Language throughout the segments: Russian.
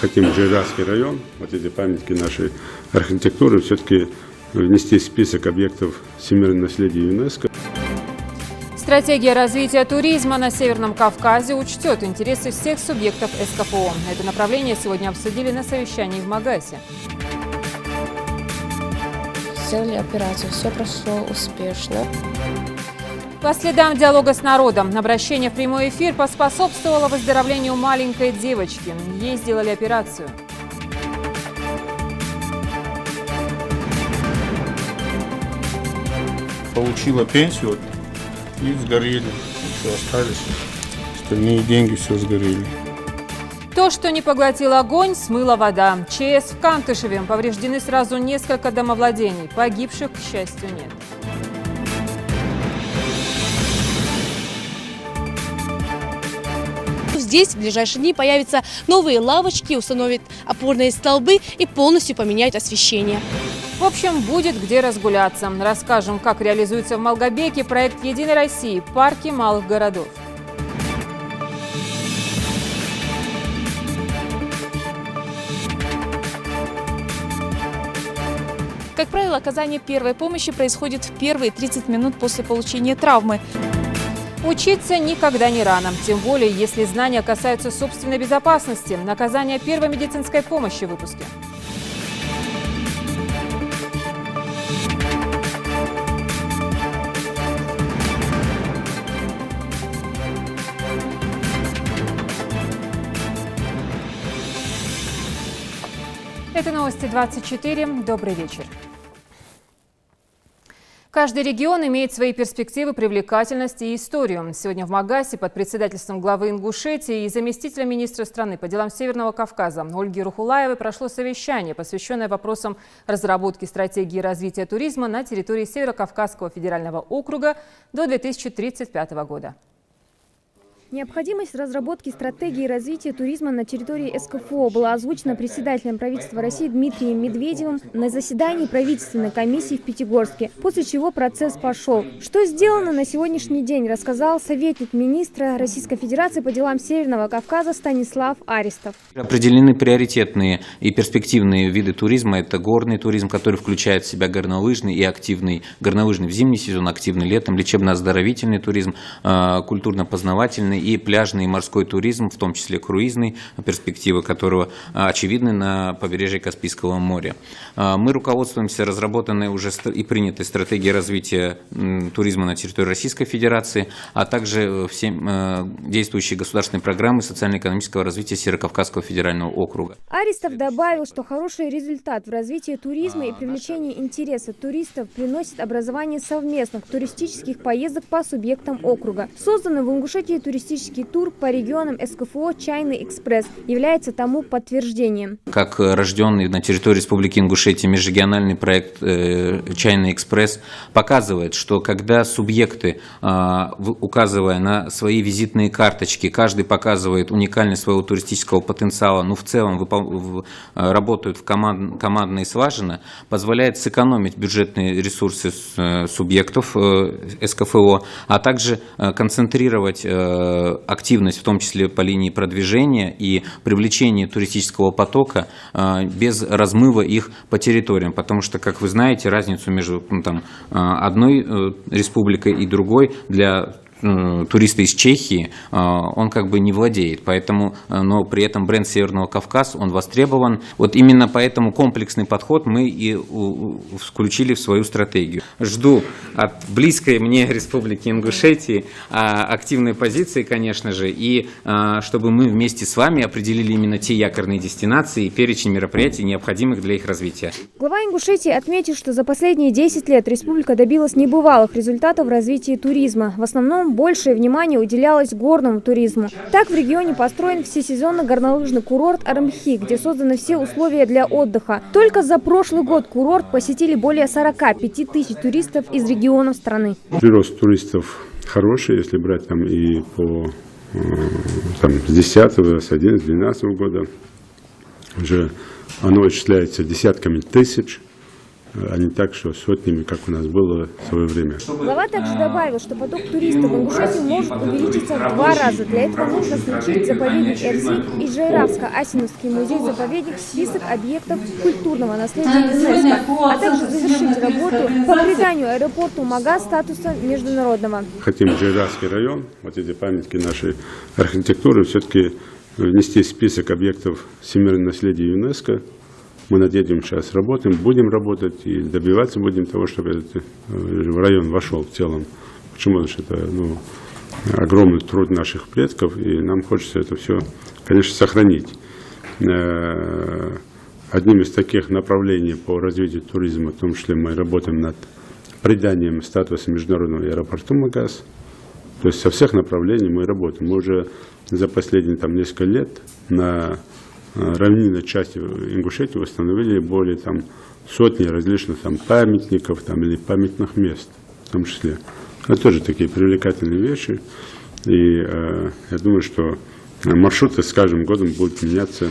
хотим Жиргальский район, вот эти памятники нашей архитектуры, все-таки внести в список объектов всемирного наследия ЮНЕСКО. Стратегия развития туризма на Северном Кавказе учтет интересы всех субъектов СКФО. Это направление сегодня обсудили на совещании в Магасе. Сделали операцию, все прошло успешно. По следам диалога с народом, обращение в прямой эфир поспособствовало выздоровлению маленькой девочки. Ей сделали операцию. Получила пенсию и сгорели. Все остались. Остальные деньги все сгорели. То, что не поглотил огонь, смыла вода. ЧС в Кантышеве. Повреждены сразу несколько домовладений. Погибших, к счастью, нет. Здесь в ближайшие дни появятся новые лавочки, установят опорные столбы и полностью поменяют освещение. В общем, будет где разгуляться. Расскажем, как реализуется в Малгобеке проект «Единой России» – парки малых городов. Как правило, оказание первой помощи происходит в первые 30 минут после получения травмы. Учиться никогда не рано, тем более, если знания касаются собственной безопасности. Оказание первой медицинской помощи в выпуске. Это новости 24. Добрый вечер. Каждый регион имеет свои перспективы, привлекательность и историю. Сегодня в Магасе под председательством главы Ингушетии и заместителя министра страны по делам Северного Кавказа Ольги Рухулаевой прошло совещание, посвященное вопросам разработки стратегии развития туризма на территории Северо-Кавказского федерального округа до 2035 года. Необходимость разработки стратегии развития туризма на территории СКФО была озвучена председателем правительства России Дмитрием Медведевым на заседании правительственной комиссии в Пятигорске, после чего процесс пошел. Что сделано на сегодняшний день, рассказал советник министра Российской Федерации по делам Северного Кавказа Станислав Аристов. Определены приоритетные и перспективные виды туризма. Это горный туризм, который включает в себя горнолыжный и активный. Горнолыжный в зимний сезон, активный летом, лечебно-оздоровительный туризм, культурно-познавательный и пляжный и морской туризм, в том числе круизный, перспективы которого очевидны на побережье Каспийского моря. Мы руководствуемся разработанной уже и принятой стратегией развития туризма на территории Российской Федерации, а также всем действующие государственные программы социально-экономического развития Северо-Кавказского федерального округа. Аристов добавил, что хороший результат в развитии туризма и привлечении интереса туристов приносит образование совместных туристических поездок по субъектам округа. Созданный в Ингушетии туристический тур по регионам СКФО «Чайный экспресс» является тому подтверждением. Как рожденный на территории Республики Ингушетия межрегиональный проект «Чайный экспресс» показывает, что когда субъекты, указывая на свои визитные карточки, каждый показывает уникальность своего туристического потенциала, в целом работают в командной сважине, позволяет сэкономить бюджетные ресурсы субъектов СКФО, а также концентрировать активность, в том числе по линии продвижения и привлечения туристического потока без размыва их по территориям. Потому что, как вы знаете, разницу между одной республикой и другой для туриста из Чехии, он как бы не владеет, поэтому, но при этом бренд Северного Кавказа, он востребован. Вот именно поэтому комплексный подход мы и включили в свою стратегию. Жду от близкой мне Республики Ингушетии активной позиции, конечно же, и чтобы мы вместе с вами определили именно те якорные дестинации и перечень мероприятий, необходимых для их развития. Глава Ингушетии отметил, что за последние 10 лет республика добилась небывалых результатов в развитии туризма. В основном большее внимание уделялось горному туризму. Так в регионе построен всесезонный горнолыжный курорт Арымхи, где созданы все условия для отдыха. Только за прошлый год курорт посетили более 45 тысяч туристов из регионов страны. Прирост туристов хороший, если брать и с 10, с 11, 12 года. Уже оно исчисляется десятками тысяч. а не так, что сотнями, как у нас было в свое время. Глава также добавил, что поток туристов в Ингушетии может увеличиться в 2 раза. Для этого нужно включить заповедник Эрзинь и Жайравско-Асиновский музей-заповедник в список объектов культурного наследия ЮНЕСКО, а также завершить работу по приданию аэропорту Магаз статуса международного. Хотим Жайравский район, вот эти памятники нашей архитектуры, все-таки внести в список объектов всемирного наследия ЮНЕСКо. Мы над этим сейчас работаем, будем работать и добиваться будем того, чтобы этот район вошел в целом. Почему? Потому что это огромный труд наших предков, и нам хочется это все, конечно, сохранить. Одним из таких направлений по развитию туризма, в том числе мы работаем над приданием статуса международного аэропорта Магаз. То есть со всех направлений мы работаем. Мы уже за последние несколько лет на равнинной части Ингушетии восстановили более сотни различных памятников или памятных мест в том числе. Это тоже такие привлекательные вещи. И я думаю, что маршруты с каждым годом будут меняться,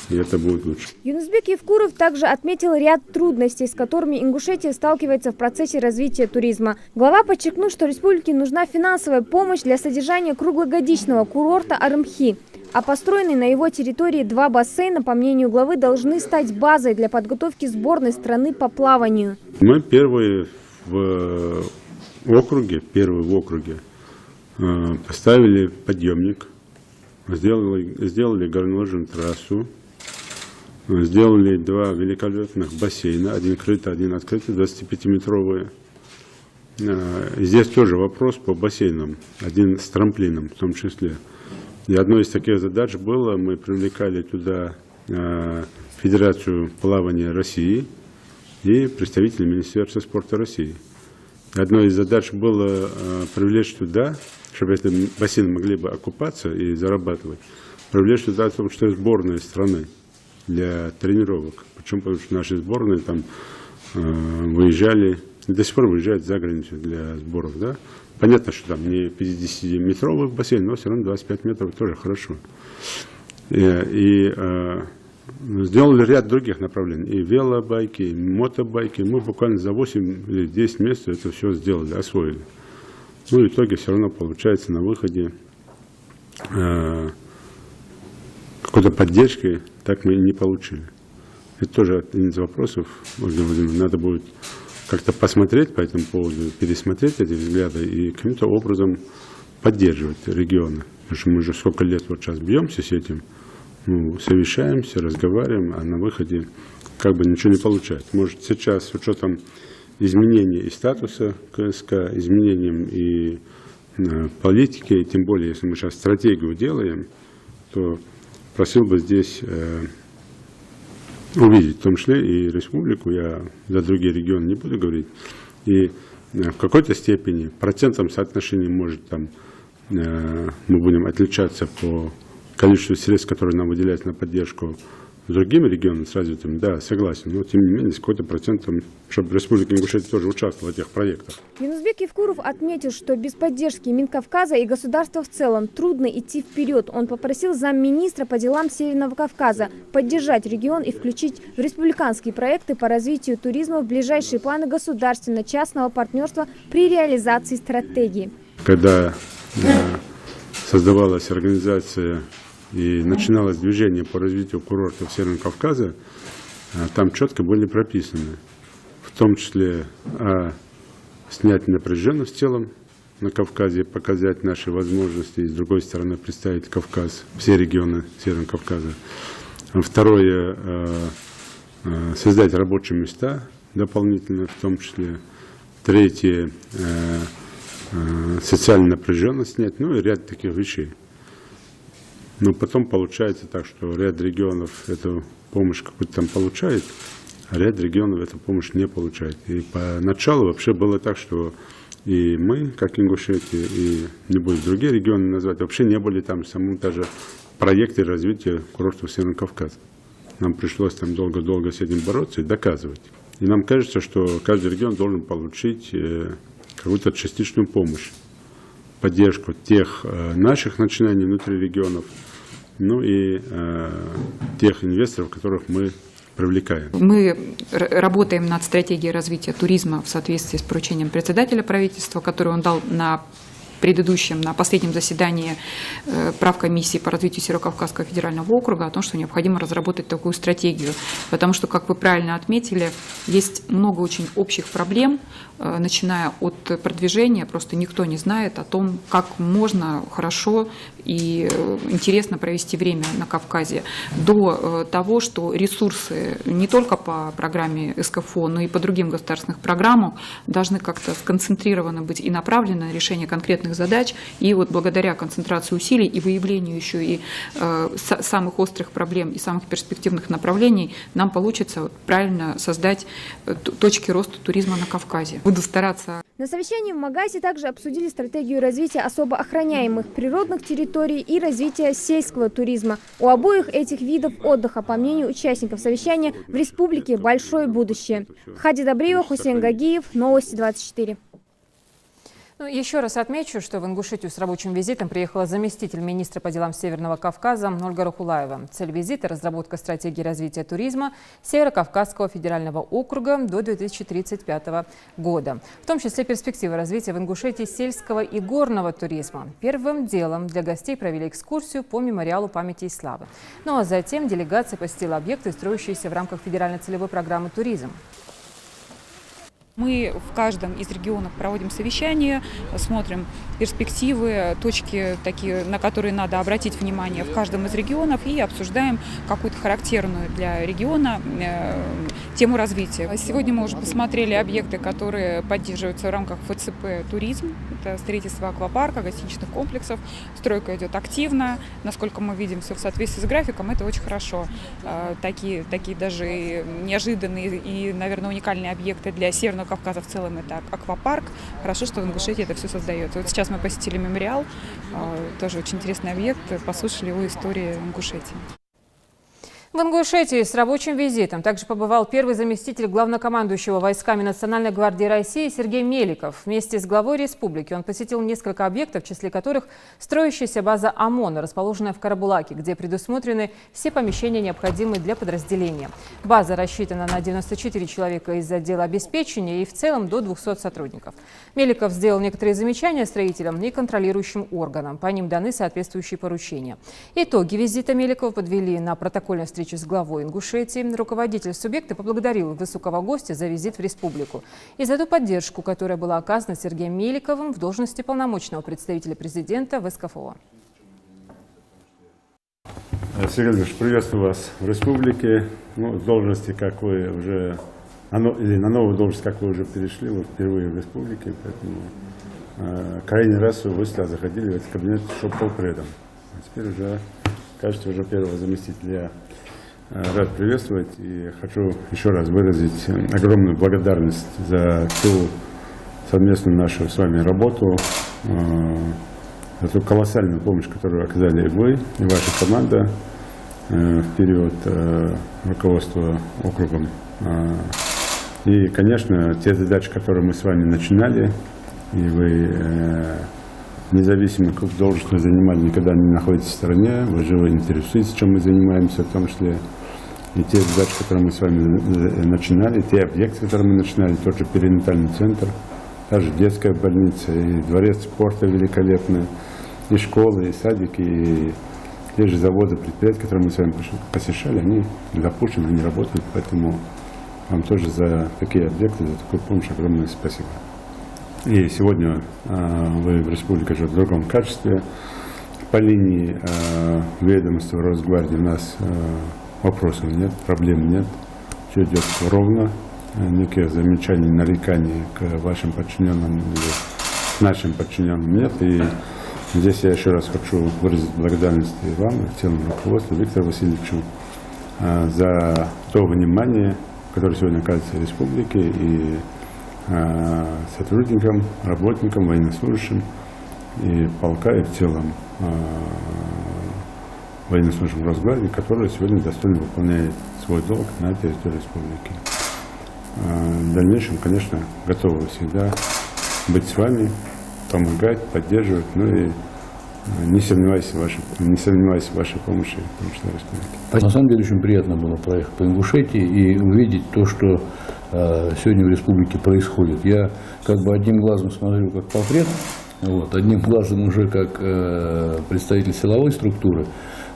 и это будет лучше. Юнусбек Евкуров также отметил ряд трудностей, с которыми Ингушетия сталкивается в процессе развития туризма. Глава подчеркнул, что республике нужна финансовая помощь для содержания круглогодичного курорта Арымхи. А построенные на его территории 2 бассейна, по мнению главы, должны стать базой для подготовки сборной страны по плаванию. Мы первые в округе поставили подъемник, сделали горнолыжную трассу, сделали 2 великолепных бассейна, один крытый, один открытый, 25-метровые. Здесь тоже вопрос по бассейнам, один с трамплином в том числе. И одной из таких задач было, мы привлекали туда Федерацию плавания России и представителей Министерства спорта России. Одной из задач было привлечь туда, чтобы эти бассейны могли бы окупаться и зарабатывать, привлечь туда в том числе сборные страны для тренировок. Почему? Потому что наши сборные выезжали, до сих пор выезжают за границу для сборов. Да? Понятно, что не 50-метровый бассейн, но все равно 25 метров тоже хорошо. И сделали ряд других направлений. И велобайки, и мотобайки. Мы буквально за 8 или 10 месяцев это все сделали, освоили. В итоге все равно получается на выходе какой-то поддержки так мы и не получили. Это тоже один из вопросов. Надо будет как-то посмотреть по этому поводу, пересмотреть эти взгляды и каким-то образом поддерживать регионы. Потому что мы уже сколько лет сейчас бьемся с этим, совещаемся, разговариваем, а на выходе ничего не получается. Может, сейчас с учетом изменений и статуса КСК, изменением и политики, и тем более, если мы сейчас стратегию делаем, то просил бы здесь увидеть, в том числе и республику, я за другие регионы не буду говорить, и в какой-то степени процентном соотношении, может, мы будем отличаться по количеству средств, которые нам выделяют на поддержку с другими регионами, с развитыми, да, согласен, но тем не менее, с какой-то процентом, чтобы Республика Ингушетия тоже участвовала в этих проектах. Юнусбек Евкуров отметил, что без поддержки Минкавказа и государства в целом трудно идти вперед. Он попросил замминистра по делам Северного Кавказа поддержать регион и включить в республиканские проекты по развитию туризма в ближайшие планы государственно-частного партнерства при реализации стратегии. Когда создавалась организация и начиналось движение по развитию курортов Северного Кавказа, там четко были прописаны, в том числе снять напряженность в целом на Кавказе, показать наши возможности, и с другой стороны представить Кавказ, все регионы Северного Кавказа. Второе, создать рабочие места дополнительно в том числе. Третье, социальную напряженность снять, и ряд таких вещей. Но потом получается так, что ряд регионов эту помощь какую-то получает, а ряд регионов эту помощь не получает. И поначалу вообще было так, что и мы, как Ингушетия, и не буду другие регионы назвать, вообще не были в самом даже проекте развития курортов Северного Кавказа. Нам пришлось долго-долго с этим бороться и доказывать. И нам кажется, что каждый регион должен получить какую-то частичную помощь, поддержку тех наших начинаний внутри регионов, и тех инвесторов, которых мы привлекаем. Мы работаем над стратегией развития туризма в соответствии с поручением председателя правительства, которое он дал на последнем заседании правкомиссии по развитию Северо-Кавказского федерального округа о том, что необходимо разработать такую стратегию. Потому что, как вы правильно отметили, есть много очень общих проблем, начиная от продвижения, просто никто не знает о том, как можно хорошо и интересно провести время на Кавказе, до того, что ресурсы не только по программе СКФО, но и по другим государственным программам должны как-то сконцентрированы быть и направлены на решение конкретных задач. И вот благодаря концентрации усилий и выявлению еще и самых острых проблем и самых перспективных направлений нам получится правильно создать точки роста туризма на Кавказе. Буду стараться. На совещании в Магасе также обсудили стратегию развития особо охраняемых природных территорий и развития сельского туризма. У обоих этих видов отдыха, по мнению участников совещания, в республике большое будущее. Хади Добреева, Хусейн Гагиев, Новости 24. Еще раз отмечу, что в Ингушетию с рабочим визитом приехала заместитель министра по делам Северного Кавказа Ольга Рухулаева. Цель визита – разработка стратегии развития туризма Северо-Кавказского федерального округа до 2035 года. В том числе перспективы развития в Ингушетии сельского и горного туризма. Первым делом для гостей провели экскурсию по мемориалу памяти и славы. Ну а затем делегация посетила объекты, строящиеся в рамках федеральной целевой программы «Туризм». Мы в каждом из регионов проводим совещания, смотрим перспективы, точки, такие, на которые надо обратить внимание в каждом из регионов, и обсуждаем какую-то характерную для региона тему развития. Сегодня мы уже посмотрели объекты, которые поддерживаются в рамках ФЦП «Туризм». Это строительство аквапарка, гостиничных комплексов. Стройка идет активно. Насколько мы видим, все в соответствии с графиком, это очень хорошо. Такие даже неожиданные и, наверное, уникальные объекты для Северного Кавказа в целом — это аквапарк. Хорошо, что в Ингушетии это все создается. Вот сейчас мы посетили мемориал, тоже очень интересный объект, послушали его истории Ингушетии. В Ингушетии с рабочим визитом также побывал первый заместитель главнокомандующего войсками Национальной гвардии России Сергей Меликов. Вместе с главой республики он посетил несколько объектов, в числе которых строящаяся база ОМОНа, расположенная в Карабулаке, где предусмотрены все помещения, необходимые для подразделения. База рассчитана на 94 человека из отдела обеспечения и в целом до 200 сотрудников. Меликов сделал некоторые замечания строителям и контролирующим органам. По ним даны соответствующие поручения. Итоги визита Меликова подвели на протокольной встрече с главой Ингушетии. Руководитель субъекта поблагодарил высокого гостя за визит в республику и за ту поддержку, которая была оказана Сергеем Меликовым в должности полномочного представителя президента в СКФО. Сергей Ильич, приветствую вас в республике. В должности, как вы уже, или на новую должность, как вы уже перешли, вы впервые в республике, поэтому крайний раз вы сюда заходили в этот кабинет шоп-полпредом. А теперь уже, кажется, уже первого заместителя. Рад приветствовать и хочу еще раз выразить огромную благодарность за ту совместную нашу с вами работу, за ту колоссальную помощь, которую оказали и вы, и ваша команда в период руководства округом. И, конечно, те задачи, которые мы с вами начинали, и вы независимо, какую должность вы занимали, никогда не находитесь в стороне, вы живо интересуетесь, чем мы занимаемся, в том числе и те задачи, которые мы с вами начинали, те объекты, которые мы начинали, тот же перинатальный центр, та же детская больница, и дворец спорта великолепный, и школы, и садики, и те же заводы, предприятия, которые мы с вами посещали, они запущены, они работают, поэтому вам тоже за такие объекты, за такую помощь огромное спасибо. И сегодня вы в республике уже в другом качестве. По линии ведомства Росгвардии у нас вопросов нет, проблем нет. Все идет ровно. Никаких замечаний, нареканий к вашим подчиненным или к нашим подчиненным нет. И здесь я еще раз хочу выразить благодарность и вам, и целому руководству Виктору Васильевичу за то внимание, которое сегодня оказывается в республике, и сотрудникам, работникам, военнослужащим и полка, и в целом военнослужащим Росгвардии, которые сегодня достойно выполняют свой долг на территории республики. В дальнейшем, конечно, готовы всегда быть с вами, помогать, поддерживать, ну и Не сомневаюсь в вашей помощи Помощной Республике. На самом деле очень приятно было проехать по Ингушетии и увидеть то, что сегодня в республике происходит. Я как бы одним глазом смотрю как портрет, одним глазом уже как представитель силовой структуры,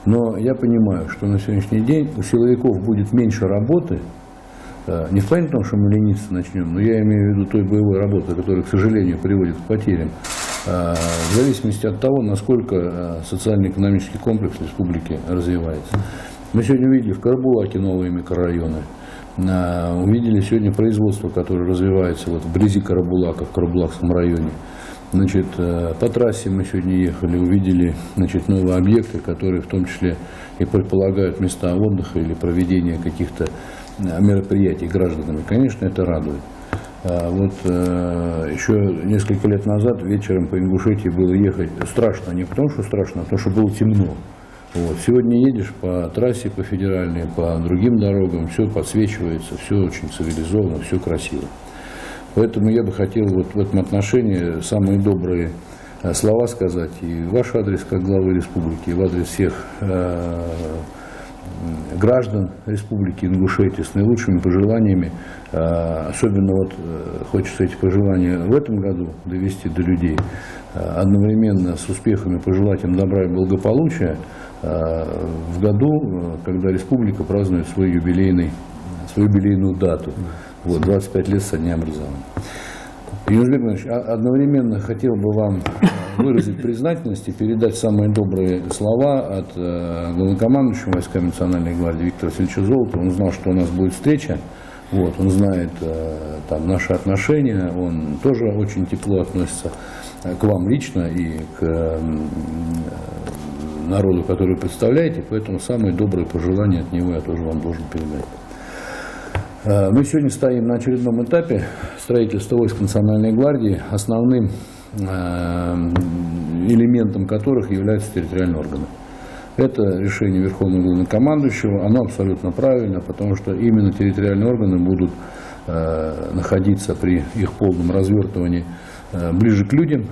но я понимаю, что на сегодняшний день у силовиков будет меньше работы, не в плане того, что мы лениться начнем, но я имею в виду той боевой работы, которая, к сожалению, приводит к потерям, в зависимости от того, насколько социально-экономический комплекс республики развивается. Мы сегодня увидели в Карабулаке новые микрорайоны, увидели сегодня производство, которое развивается вблизи Карабулака, в Карабулакском районе. Значит, по трассе мы сегодня ехали, увидели новые объекты, которые в том числе и предполагают места отдыха или проведения каких-то мероприятий гражданами. Конечно, это радует. Еще несколько лет назад вечером по Ингушетии было ехать страшно, не потому что страшно, а потому что было темно. Сегодня едешь по трассе, по федеральной, по другим дорогам, все подсвечивается, все очень цивилизованно, все красиво. Поэтому я бы хотел в этом отношении самые добрые слова сказать и в ваш адрес, как главы республики, и в адрес всех граждан Республики Ингушетия с наилучшими пожеланиями. Особенно хочется эти пожелания в этом году довести до людей, одновременно с успехами пожелать им добра и благополучия в году, когда республика празднует свою юбилейную дату, 25 лет со дня образования. Юрий Иванович, одновременно хотел бы вам выразить признательность и передать самые добрые слова от главнокомандующего войсками Национальной гвардии Виктора Васильевича Золотова. Он знал, что у нас будет встреча, он знает наши отношения, он тоже очень тепло относится к вам лично и к народу, который вы представляете, поэтому самые добрые пожелания от него я тоже вам должен передать. Мы сегодня стоим на очередном этапе строительства войск Национальной гвардии, основным элементом которых являются территориальные органы. Это решение Верховного Главнокомандующего, оно абсолютно правильно, потому что именно территориальные органы будут находиться при их полном развертывании ближе к людям,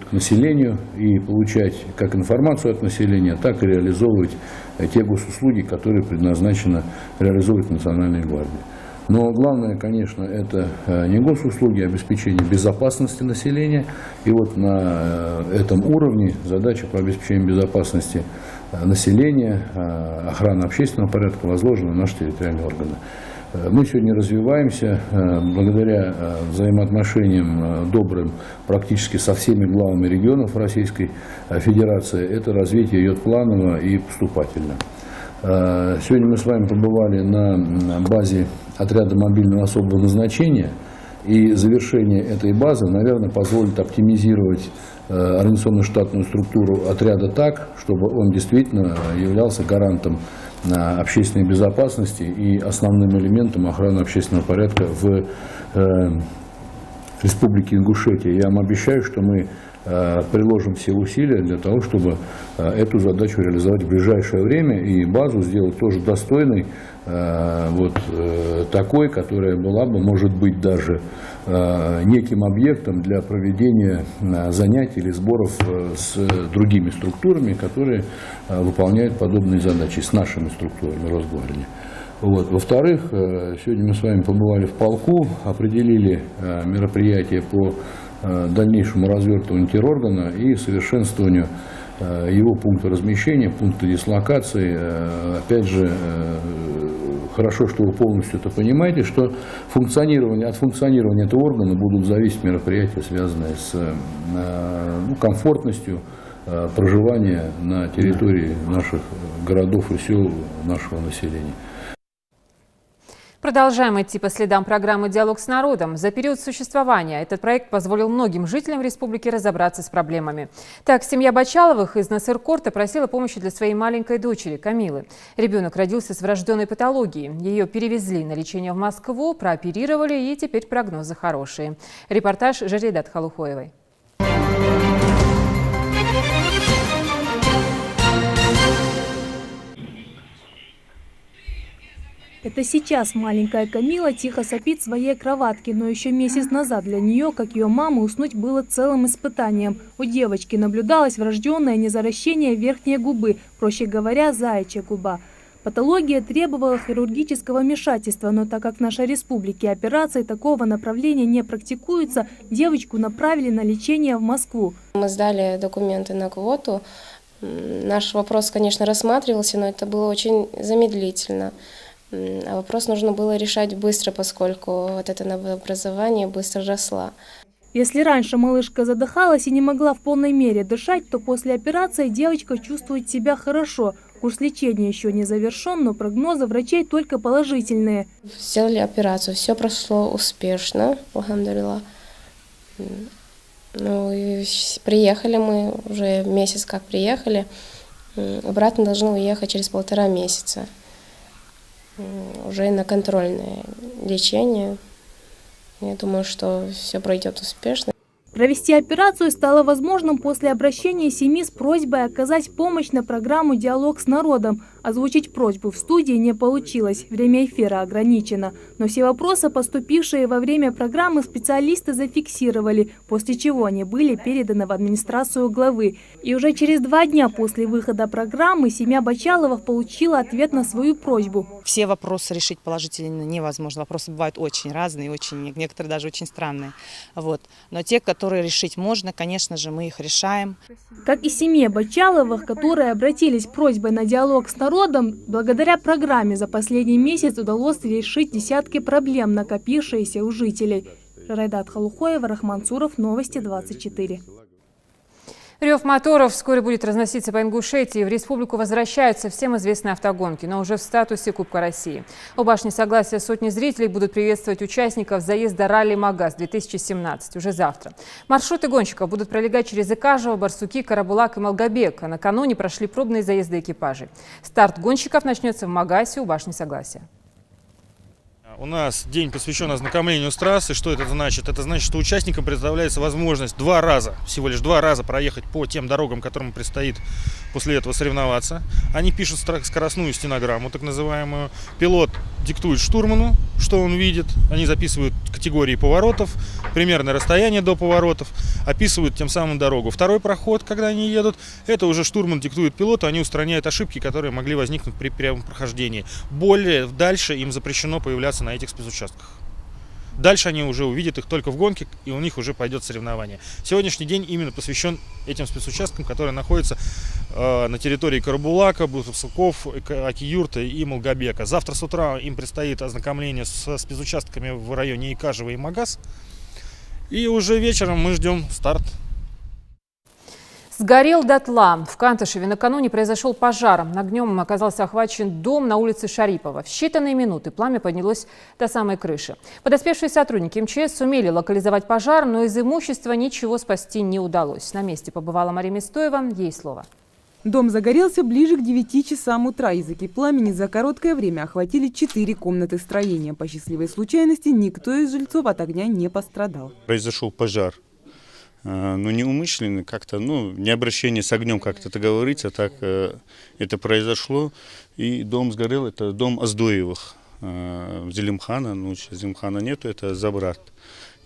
к населению, и получать как информацию от населения, так и реализовывать те госуслуги, которые предназначены реализовывать Национальной гвардии. Но главное, конечно, это не госуслуги, а обеспечение безопасности населения. И на этом уровне задача по обеспечению безопасности населения, охраны общественного порядка возложена на наши территориальные органы. Мы сегодня развиваемся благодаря взаимоотношениям добрым практически со всеми главами регионов Российской Федерации. Это развитие идет планово и поступательно. Сегодня мы с вами побывали на базе отряда мобильного особого назначения, и завершение этой базы, наверное, позволит оптимизировать организационно-штатную структуру отряда так, чтобы он действительно являлся гарантом общественной безопасности и основным элементом охраны общественного порядка в Республике Ингушетия. Я вам обещаю, что мы приложим все усилия для того, чтобы эту задачу реализовать в ближайшее время и базу сделать тоже достойной, такой, которая была бы, может быть, даже неким объектом для проведения занятий или сборов с другими структурами, которые выполняют подобные задачи, с нашими структурами Росгвардии. Во-вторых, сегодня мы с вами побывали в полку, определили мероприятия по дальнейшему развертыванию терроргана и совершенствованию его пункта размещения, пункта дислокации. Опять же, хорошо, что вы полностью это понимаете, что от функционирования этого органа будут зависеть мероприятия, связанные с комфортностью проживания на территории наших городов и сел нашего населения. Продолжаем идти по следам программы «Диалог с народом». За период существования этот проект позволил многим жителям республики разобраться с проблемами. Так, семья Бачаловых из Насыркорта просила помощи для своей маленькой дочери Камилы. Ребенок родился с врожденной патологией. Ее перевезли на лечение в Москву, прооперировали, и теперь прогнозы хорошие. Репортаж Жаридат Халухоевой. Это сейчас маленькая Камила тихо сопит в своей кроватке, но еще месяц назад для нее, как ее мамы, уснуть было целым испытанием. У девочки наблюдалось врожденное незаращение верхней губы, проще говоря, заячья губа. Патология требовала хирургического вмешательства, но так как в нашей республике операции такого направления не практикуются, девочку направили на лечение в Москву. Мы сдали документы на квоту. Наш вопрос, конечно, рассматривался, но это было очень замедлительно. А вопрос нужно было решать быстро, поскольку вот это новообразование быстро росло. Если раньше малышка задыхалась и не могла в полной мере дышать, то после операции девочка чувствует себя хорошо. Курс лечения еще не завершен, но прогнозы врачей только положительные. Сделали операцию, все прошло успешно, алхамдулилlah. Ну и приехали мы, уже месяц как приехали, обратно должны уехать через 1,5 месяца. Уже на контрольное лечение. Я думаю, что все пройдет успешно. Провести операцию стало возможным после обращения семьи с просьбой оказать помощь на программу «Диалог с народом». Озвучить просьбу в студии не получилось, время эфира ограничено. Но все вопросы, поступившие во время программы, специалисты зафиксировали, после чего они были переданы в администрацию главы. И уже через 2 дня после выхода программы семья Бачаловых получила ответ на свою просьбу. Все вопросы решить положительно невозможно. Вопросы бывают очень разные, некоторые даже очень странные. Но те, которые решить можно, конечно же, мы их решаем. Как и семье Бачаловых, которые обратились с просьбой на диалог с народом, благодаря программе за последний месяц удалось решить десятки проблем, накопившиеся у жителей. Райдат Халухоева, Рахман Цуров, Новости 24. Рев моторов вскоре будет разноситься по Ингушетии. В республику возвращаются всем известные автогонки, но уже в статусе Кубка России. У башни Согласия сотни зрителей будут приветствовать участников заезда ралли «Магаз-2017» уже завтра. Маршруты гонщиков будут пролегать через Икажево, Барсуки, Карабулак и Малгобек. А накануне прошли пробные заезды экипажей. Старт гонщиков начнется в Магасе у башни Согласия. У нас день посвящен ознакомлению с трассой. Что это значит? Это значит, что участникам предоставляется возможность всего лишь два раза проехать по тем дорогам, которым предстоит после этого соревноваться. Они пишут скоростную стенограмму, так называемую. Пилот диктует штурману, что он видит. Они записывают категории поворотов, примерное расстояние до поворотов, описывают тем самым дорогу. Второй проход, когда они едут, это уже штурман диктует пилоту, они устраняют ошибки, которые могли возникнуть при прямом прохождении. Дальше им запрещено появляться на этих спецучастках. Дальше они уже увидят их только в гонке, и у них уже пойдет соревнование. Сегодняшний день именно посвящен этим спецучасткам, которые находятся на территории Карабулака, Бутусуков, Аки-Юрта и Малгобека. Завтра с утра им предстоит ознакомление со спецучастками в районе Икажева и Магаз. И уже вечером мы ждем старт. Сгорел дотла. В Кантышеве накануне произошел пожар. Огнем оказался охвачен дом на улице Шарипова. В считанные минуты пламя поднялось до самой крыши. Подоспевшие сотрудники МЧС сумели локализовать пожар, но из имущества ничего спасти не удалось. На месте побывала Мария Мистоева. Ей слово. Дом загорелся ближе к 9 часам утра. Языки пламени за короткое время охватили 4 комнаты строения. По счастливой случайности никто из жильцов от огня не пострадал. Произошел пожар. Но неумышленно, как-то, не обращение с огнем, как это говорится, так это произошло. И дом сгорел, это дом Аздоевых, Зелимхана, сейчас Зелимхана нету, это Забрат,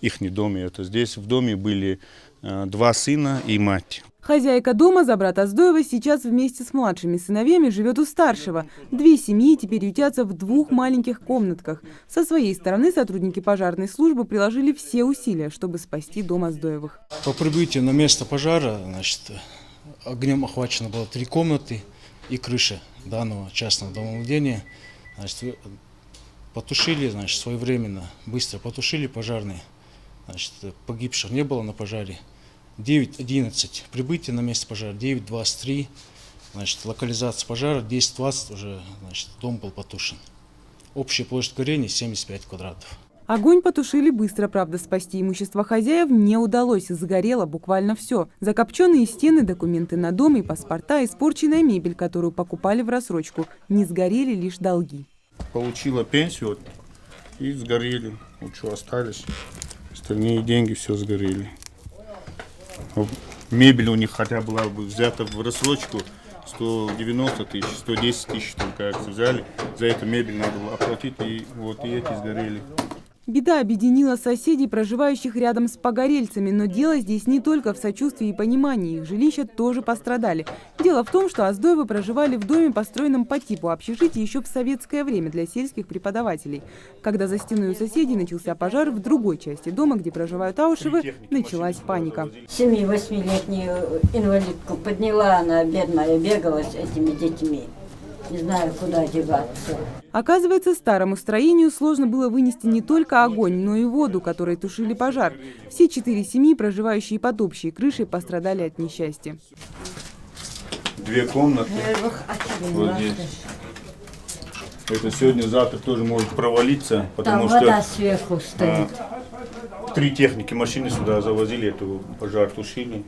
ихний дом. Это здесь в доме были 2 сына и мать. Хозяйка дома, Забрат Аздоева, сейчас вместе с младшими сыновьями живет у старшего. 2 семьи теперь ютятся в 2 маленьких комнатках. Со своей стороны сотрудники пожарной службы приложили все усилия, чтобы спасти дом Аздоевых. По прибытию на место пожара, огнем охвачено было 3 комнаты и крыша данного частного домовладения. Потушили, своевременно, быстро потушили пожарные. Погибших не было на пожаре. 9:11 прибытие на место пожара, 9:23 локализация пожара, 10:20 уже дом был потушен. Общая площадь горения 75 квадратов. Огонь потушили быстро, правда, спасти имущество хозяев не удалось. Загорело буквально все. Закопченные стены, документы на дом и паспорта, испорченная мебель, которую покупали в рассрочку. Не сгорели лишь долги. Получила пенсию и сгорели. Что остались? Остальные деньги все сгорели. Мебель у них хотя была бы взята в рассрочку, 190 тысяч, 110 тысяч только акций взяли. За это мебель надо было оплатить, и вот и эти сгорели. Беда объединила соседей, проживающих рядом с погорельцами, но дело здесь не только в сочувствии и понимании, их жилища тоже пострадали. Дело в том, что Оздоевы проживали в доме, построенном по типу общежития еще в советское время для сельских преподавателей. Когда за стеной у соседей начался пожар в другой части дома, где проживают Аушевы, началась паника. 7-8-летнюю инвалидку подняла, она бедная, бегала с этими детьми. Не знаю, куда деваться. Оказывается, старому строению сложно было вынести не только огонь, но и воду, которой тушили пожар. Все 4 семьи, проживающие под общей крышей, пострадали от несчастья. 2 комнаты. Вот здесь. Это сегодня-завтра тоже может провалиться, потому там что вода сверху стоит. 3 техники машины сюда завозили, эту пожар тушили.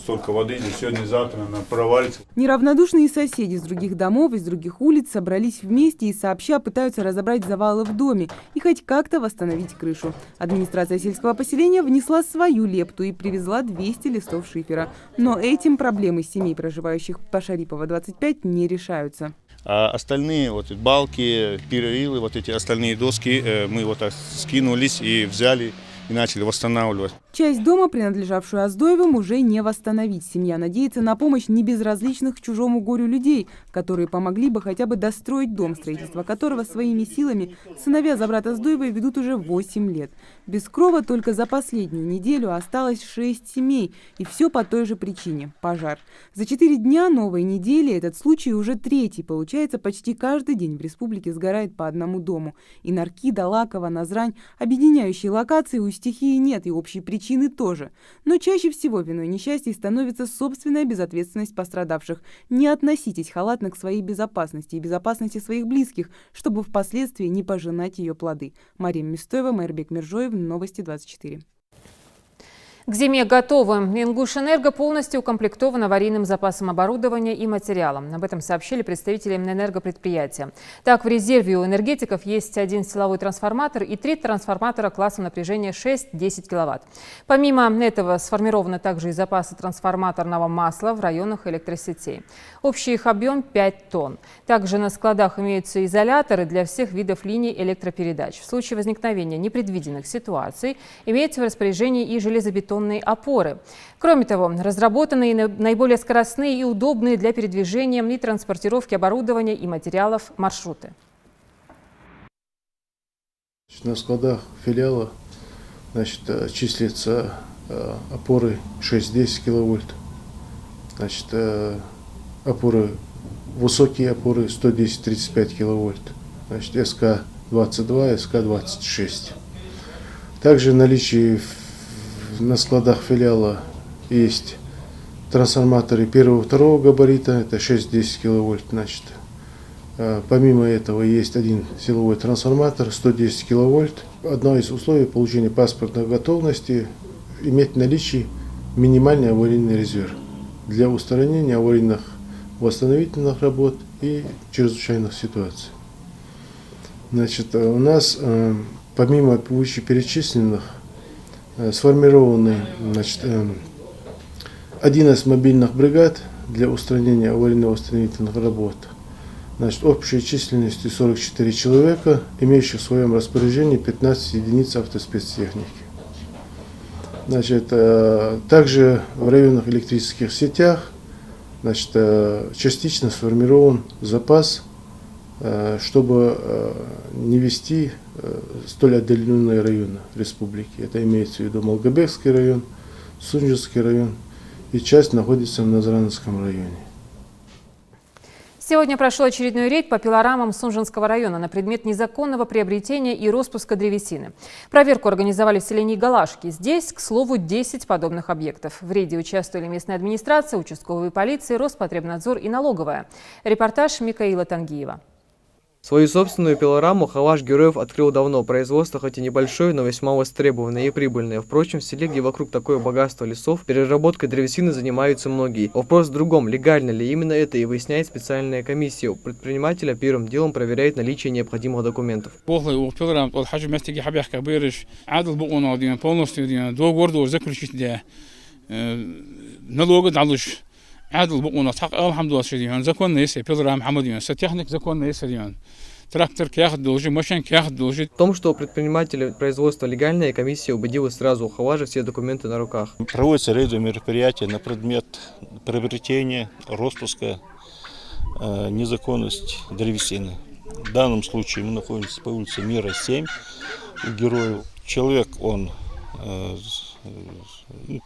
Столько воды, и сегодня-завтра она провалится. Неравнодушные соседи с других домов, из других улиц собрались вместе и сообща пытаются разобрать завалы в доме и хоть как-то восстановить крышу. Администрация сельского поселения внесла свою лепту и привезла 200 листов шифера. Но этим проблемы семей, проживающих по Шарипова 25, не решаются. А остальные вот балки, перерылы, вот эти остальные доски мы вот так скинулись и взяли и начали восстанавливать. Часть дома, принадлежавшую Оздоевым, уже не восстановить. Семья надеется на помощь небезразличных к чужому горю людей, которые помогли бы хотя бы достроить дом, строительство которого своими силами сыновья Забрата Оздоевой ведут уже 8 лет. Без крова только за последнюю неделю осталось 6 семей. И все по той же причине – пожар. За 4 дня новой недели этот случай уже 3-й. Получается, почти каждый день в республике сгорает по одному дому. И Наркида, Лаково, Назрань – объединяющие локации у стихии нет, и общей причины тоже. Но чаще всего виной несчастий становится собственная безответственность пострадавших. Не относитесь халатно к своей безопасности и безопасности своих близких, чтобы впоследствии не пожинать ее плоды. Мария Мистоева, Майрбек Миржоев, Новости 24. К зиме готовы. Ингушэнерго полностью укомплектован аварийным запасом оборудования и материала. Об этом сообщили представители энергопредприятия. Так, в резерве у энергетиков есть 1 силовой трансформатор и 3 трансформатора класса напряжения 6-10 киловатт. Помимо этого сформированы также и запасы трансформаторного масла в районах электросетей. Общий их объем 5 тонн. Также на складах имеются изоляторы для всех видов линий электропередач. В случае возникновения непредвиденных ситуаций имеется в распоряжении и железобетонные опоры. Кроме того, разработаны наиболее скоростные и удобные для передвижения и транспортировки оборудования и материалов маршруты. На складах филиала числятся опоры 6-10 киловольт. Опоры, высокие опоры 110-35 киловольт. СК-22, СК-26. Также в наличии на складах филиала есть трансформаторы 1-2 габарита, это 6-10 киловольт. Помимо этого есть 1 силовой трансформатор 110 киловольт. Одно из условий получения паспортной готовности – иметь в наличии минимальный аварийный резерв для устранения аварийных восстановительных работ и чрезвычайных ситуаций. У нас помимо вышеперечисленных сформированы 11 мобильных бригад для устранения аварийно-восстановительных работ. Общей численностью 44 человека, имеющих в своем распоряжении 15 единиц автоспецтехники. Также в районных электрических сетях частично сформирован запас, чтобы не вести столь отдаленные районы республики. Это имеется в виду Малгобекский район, Сунжинский район и часть находится в Назранском районе. Сегодня прошел очередной рейд по пилорамам Сунжинского района на предмет незаконного приобретения и распуска древесины. Проверку организовали в селении Галашки. Здесь, к слову, 10 подобных объектов. В рейде участвовали местная администрация, участковые полиции, Роспотребнадзор и налоговая. Репортаж Микаила Тангиева. Свою собственную пилораму Халаш Героев открыл давно. Производство хоть и небольшое, но весьма востребованное и прибыльное. Впрочем, в селе, где вокруг такое богатство лесов, переработкой древесины занимаются многие. Вопрос в другом, легально ли именно это, и выясняет специальная комиссия. У предпринимателя первым делом проверяет наличие необходимых документов. عادل بقونا تحق الحمد لله شديان زكون نيسي بيلرام حموديان ستехник زكون несидиан трактор кяхт должен машин кяхт должен. В том, что предприниматели производства легальные, комиссия убедилась сразу у Хаважа все документы на руках. Проводится ряд мероприятий на предмет приобретения, распуска незаконности древесины. В данном случае мы находимся по улице Мира 7 у героев. Человек, он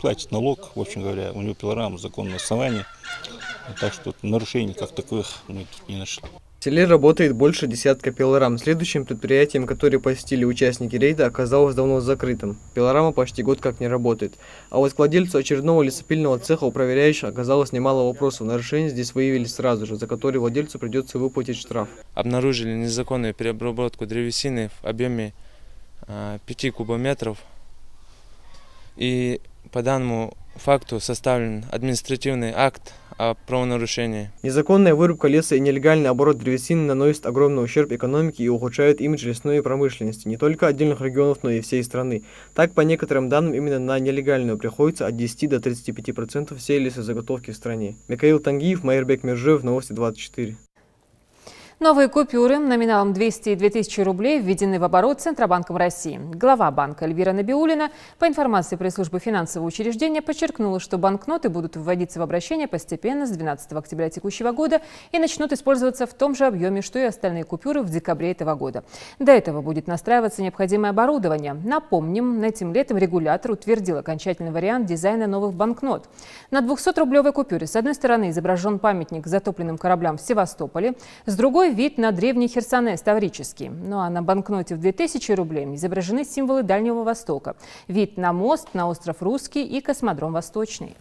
платит налог, в общем говоря, у него пилорама законное основание, так что нарушений как таковых мы тут не нашли. В селе работает больше десятка пилорам. Следующим предприятием, которое посетили участники рейда, оказалось давно закрытым. Пилорама почти год как не работает. А вот к владельцу очередного лесопильного цеха у проверяющих оказалось немало вопросов. Нарушения здесь выявили сразу же, за которые владельцу придется выплатить штраф. Обнаружили незаконную переработку древесины в объеме 5 кубометров. И по данному факту составлен административный акт о правонарушении. Незаконная вырубка леса и нелегальный оборот древесины наносят огромный ущерб экономике и ухудшают имидж лесной промышленности не только отдельных регионов, но и всей страны. Так, по некоторым данным, именно на нелегальную приходится от 10 до 35% всей лесозаготовки в стране. Михаил Тангиев, Майербек Миржиев, Новости 24. Новые купюры номиналом 200 и 2000 рублей введены в оборот Центробанком России. Глава банка Эльвира Набиуллина, по информации пресс-службы финансового учреждения, подчеркнула, что банкноты будут вводиться в обращение постепенно с 12 октября текущего года и начнут использоваться в том же объеме, что и остальные купюры в декабре этого года. До этого будет настраиваться необходимое оборудование. Напомним, этим летом регулятор утвердил окончательный вариант дизайна новых банкнот. На 200-рублевой купюре с одной стороны изображен памятник затопленным кораблям в Севастополе, с другой вид на древний Херсонес таврический. Ну а на банкноте в 2000 рублей изображены символы Дальнего Востока. Вид на мост, на остров Русский и космодром Восточный.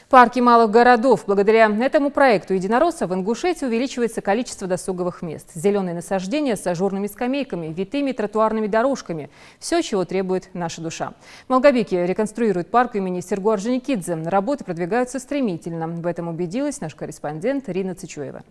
Парки малых городов. Благодаря этому проекту единоросса в Ингушетии увеличивается количество досуговых мест. Зеленые насаждения с ажурными скамейками, витыми тротуарными дорожками. Все, чего требует наша душа. В Малгобеке реконструируют парк имени Серго Орджоникидзе. Работы продвигаются стремительно. В этом убедилась наш корреспондент Рина Цичуева.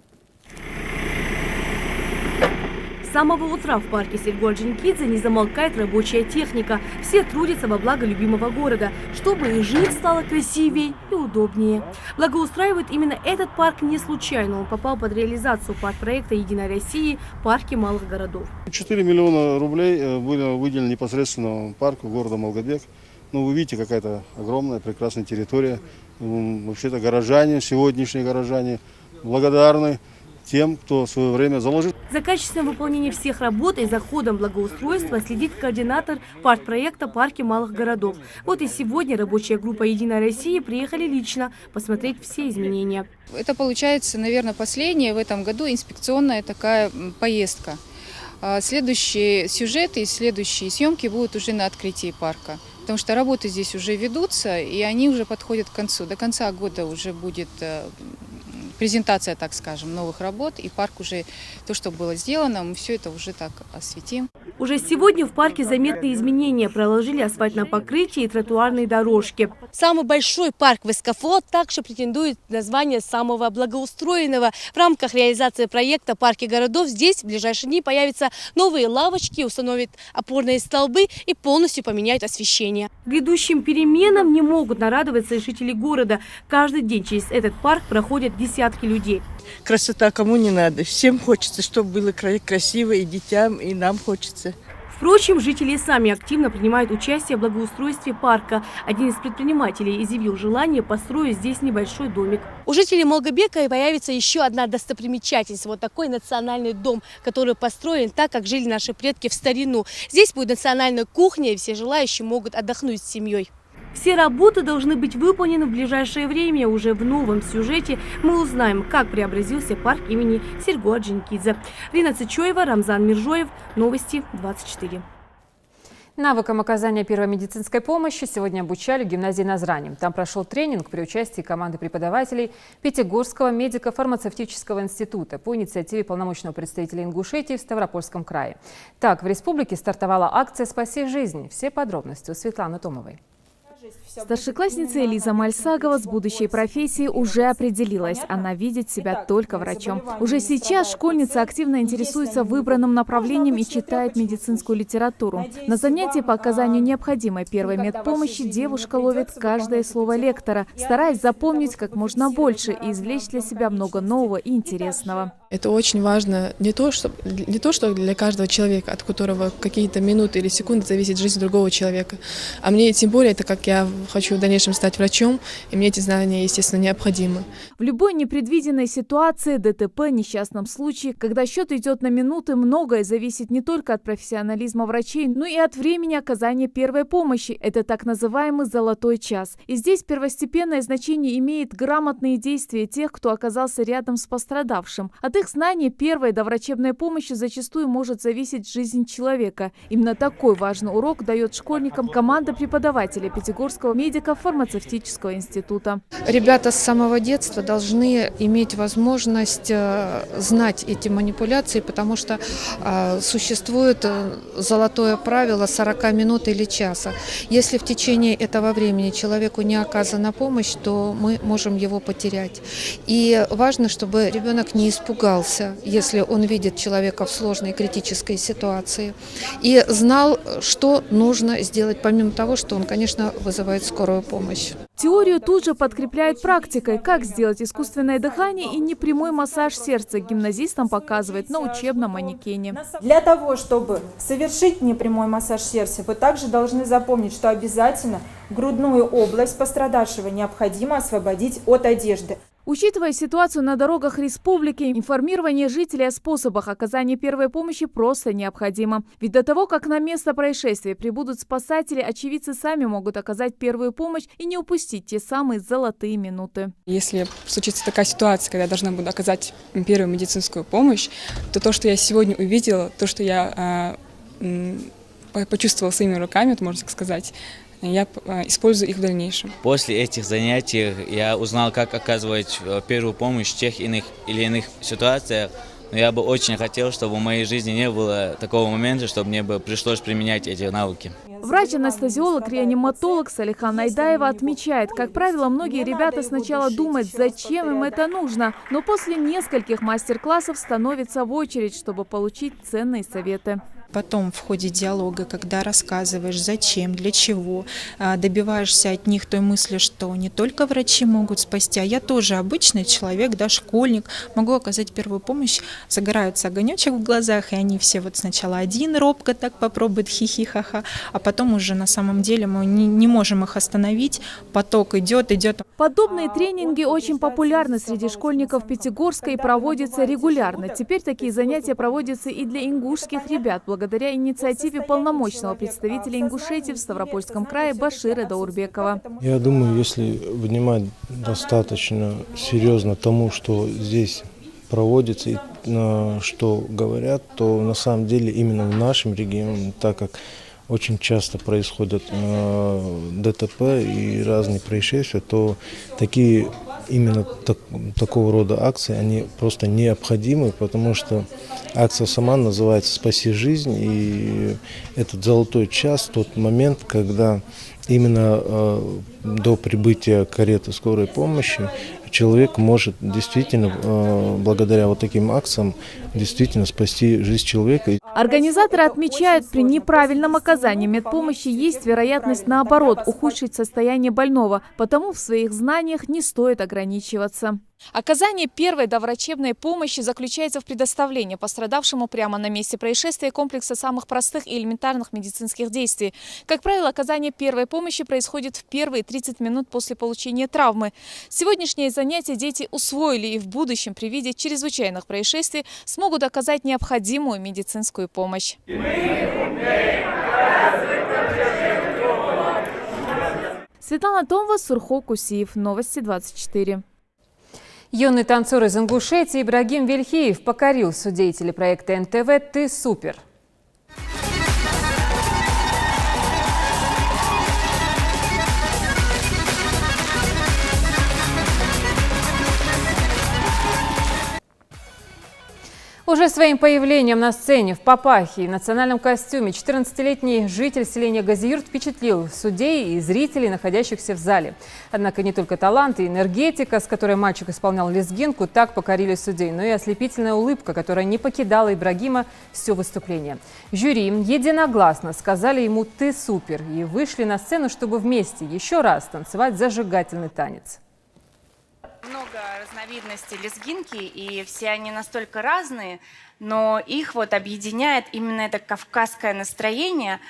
С самого утра в парке Серго Орджоникидзе не замолкает рабочая техника. Все трудятся во благо любимого города, чтобы и жить стало красивее и удобнее. Благоустраивают именно этот парк не случайно. Он попал под реализацию парк-проекта «Единой России» парки малых городов. 4 миллиона рублей были выделены непосредственно парку города Малгобек. Ну, вы видите, какая-то огромная, прекрасная территория. Вообще-то горожане, сегодняшние горожане благодарны тем, кто в свое время заложил. За качественным выполнением всех работ и за ходом благоустройства следит координатор парк-проекта «Парки малых городов». Вот и сегодня рабочая группа «Единой России» приехали лично посмотреть все изменения. Это получается, наверное, последняя в этом году инспекционная такая поездка. Следующие сюжеты и следующие съемки будут уже на открытии парка. Потому что работы здесь уже ведутся, и они уже подходят к концу. До конца года уже будет презентация, так скажем, новых работ, и парк уже, то, что было сделано, мы все это уже так осветим. Уже сегодня в парке заметные изменения. Проложили асфальтное покрытие и тротуарные дорожки. Самый большой парк в СКФО также претендует на звание самого благоустроенного. В рамках реализации проекта «Парки городов» здесь в ближайшие дни появятся новые лавочки, установят опорные столбы и полностью поменяют освещение. Грядущим переменам не могут нарадоваться и жители города. Каждый день через этот парк проходят десятки людей. Красота кому не надо. Всем хочется, чтобы было красиво, и детям, и нам хочется. Впрочем, жители сами активно принимают участие в благоустройстве парка. Один из предпринимателей изъявил желание построить здесь небольшой домик. У жителей Малгобека появится еще одна достопримечательность. Вот такой национальный дом, который построен так, как жили наши предки в старину. Здесь будет национальная кухня, и все желающие могут отдохнуть с семьей. Все работы должны быть выполнены в ближайшее время. Уже в новом сюжете мы узнаем, как преобразился парк имени Серго Орджоникидзе. Рина Цичуева, Рамзан Миржоев. Новости 24. Навыкам оказания первой медицинской помощи сегодня обучали в гимназии Назрани. Там прошел тренинг при участии команды преподавателей Пятигорского медико-фармацевтического института по инициативе полномочного представителя Ингушетии в Ставропольском крае. Так, в республике стартовала акция «Спаси жизнь». Все подробности у Светланы Томовой. Старшеклассница Элиза Мальсагова с будущей профессией уже определилась. Она видит себя только врачом. Уже сейчас школьница активно интересуется выбранным направлением и читает медицинскую литературу. На занятии по оказанию необходимой первой медпомощи девушка ловит каждое слово лектора, стараясь запомнить как можно больше и извлечь для себя много нового и интересного. Это очень важно не то, что для каждого человека, от которого какие-то минуты или секунды зависит жизнь другого человека. А мне тем более, это как я хочу в дальнейшем стать врачом, и мне эти знания, естественно, необходимы. В любой непредвиденной ситуации, ДТП, несчастном случае, когда счет идет на минуты, многое зависит не только от профессионализма врачей, но и от времени оказания первой помощи. Это так называемый «золотой час». И здесь первостепенное значение имеет грамотные действия тех, кто оказался рядом с пострадавшим. От их знаний первой доврачебной помощи зачастую может зависеть жизнь человека. Именно такой важный урок дает школьникам команда преподавателей Пятигорского медико-фармацевтического института. Ребята с самого детства должны иметь возможность знать эти манипуляции, потому что существует золотое правило 40 минут или часа. Если в течение этого времени человеку не оказана помощь, то мы можем его потерять. И важно, чтобы ребенок не испугался, если он видит человека в сложной критической ситуации, и знал, что нужно сделать, помимо того, что он, конечно, вызывает скорую помощь. Теорию тут же подкрепляют практикой. Как сделать искусственное дыхание и непрямой массаж сердца гимназистам показывает на учебном манекене. Для того, чтобы совершить непрямой массаж сердца, вы также должны запомнить, что обязательно грудную область пострадавшего необходимо освободить от одежды. Учитывая ситуацию на дорогах республики, информирование жителей о способах оказания первой помощи просто необходимо. Ведь до того, как на место происшествия прибудут спасатели, очевидцы сами могут оказать первую помощь и не упустить те самые золотые минуты. Если случится такая ситуация, когда я должна буду оказать первую медицинскую помощь, то что я сегодня увидела, то, что я почувствовала своими руками, можно так сказать, я использую их в дальнейшем. После этих занятий я узнал, как оказывать первую помощь в тех или иных ситуациях. Но я бы очень хотел, чтобы в моей жизни не было такого момента, чтобы мне бы пришлось применять эти навыки. Врач-анестезиолог-реаниматолог Салихан Найдаева отмечает, как правило, многие ребята сначала думают, зачем им это нужно, но после нескольких мастер-классов становятся в очередь, чтобы получить ценные советы. Потом в ходе диалога, когда рассказываешь, зачем, для чего, добиваешься от них той мысли, что не только врачи могут спасти, а я тоже обычный человек, да, школьник, могу оказать первую помощь, загорается огонечек в глазах, и они все вот сначала один робко так попробует хихи-ха-ха, а потом уже на самом деле мы не можем их остановить, поток идет. Подобные тренинги очень популярны среди школьников Пятигорска и проводятся регулярно. Теперь такие занятия проводятся и для ингушских ребят, благодаря инициативе полномочного представителя Ингушетии в Ставропольском крае Башира Даурбекова. Я думаю, если внимать достаточно серьезно тому, что здесь проводится и что говорят, то на самом деле именно в нашем регионе, так как очень часто происходят ДТП и разные происшествия, то именно такого рода акции, они просто необходимы, потому что акция сама называется «Спаси жизнь», и этот золотой час, тот момент, когда именно до прибытия кареты скорой помощи человек может действительно, благодаря вот таким акциям, действительно спасти жизнь человека. Организаторы отмечают, при неправильном оказании медпомощи есть вероятность, наоборот, ухудшить состояние больного, потому в своих знаниях не стоит ограничиваться. Оказание первой доврачебной помощи заключается в предоставлении пострадавшему прямо на месте происшествия комплекса самых простых и элементарных медицинских действий. Как правило, оказание первой помощи происходит в первые 30 минут после получения травмы. Сегодняшнее занятие дети усвоили и в будущем при виде чрезвычайных происшествий смогут оказать необходимую медицинскую помощь. Светлана Томова, Сурхо Кусиев. Новости 24. Юный танцор из Ингушетии Ибрагим Вельхиев покорил судей телепроекта НТВ «Ты супер». Уже своим появлением на сцене в папахе и национальном костюме 14-летний житель селения Газиюрт впечатлил судей и зрителей, находящихся в зале. Однако не только талант и энергетика, с которой мальчик исполнял лезгинку, так покорили судей, но и ослепительная улыбка, которая не покидала Ибрагима все выступление. Жюри единогласно сказали ему «ты супер» и вышли на сцену, чтобы вместе еще раз танцевать зажигательный танец. Много разновидностей лезгинки, и все они настолько разные, но их вот объединяет именно это кавказское настроение,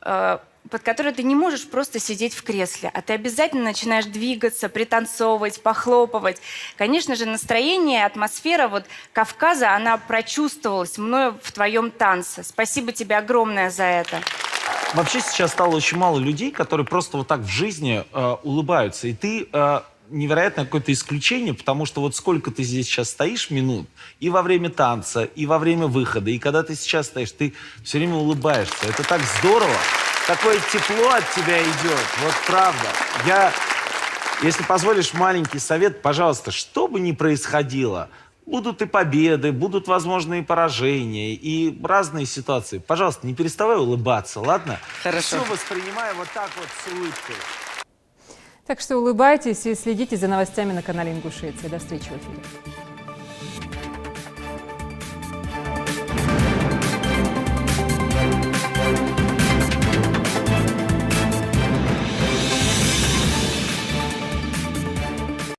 под которое ты не можешь просто сидеть в кресле, а ты обязательно начинаешь двигаться, пританцовывать, похлопывать. Конечно же, настроение, атмосфера вот Кавказа, она прочувствовалась мною в твоем танце. Спасибо тебе огромное за это. Вообще сейчас стало очень мало людей, которые просто вот так в жизни улыбаются. И ты невероятное какое-то исключение, потому что вот сколько ты здесь сейчас стоишь минут, и во время танца, и во время выхода, и когда ты сейчас стоишь, ты все время улыбаешься. Это так здорово. Такое тепло от тебя идет. Вот правда. Если позволишь, маленький совет, пожалуйста, что бы ни происходило, будут и победы, будут, возможно, и поражения, и разные ситуации. Пожалуйста, не переставай улыбаться, ладно? Хорошо. Все воспринимай вот так вот с улыбкой. Так что улыбайтесь и следите за новостями на канале Ингушетия. До встречи в эфире.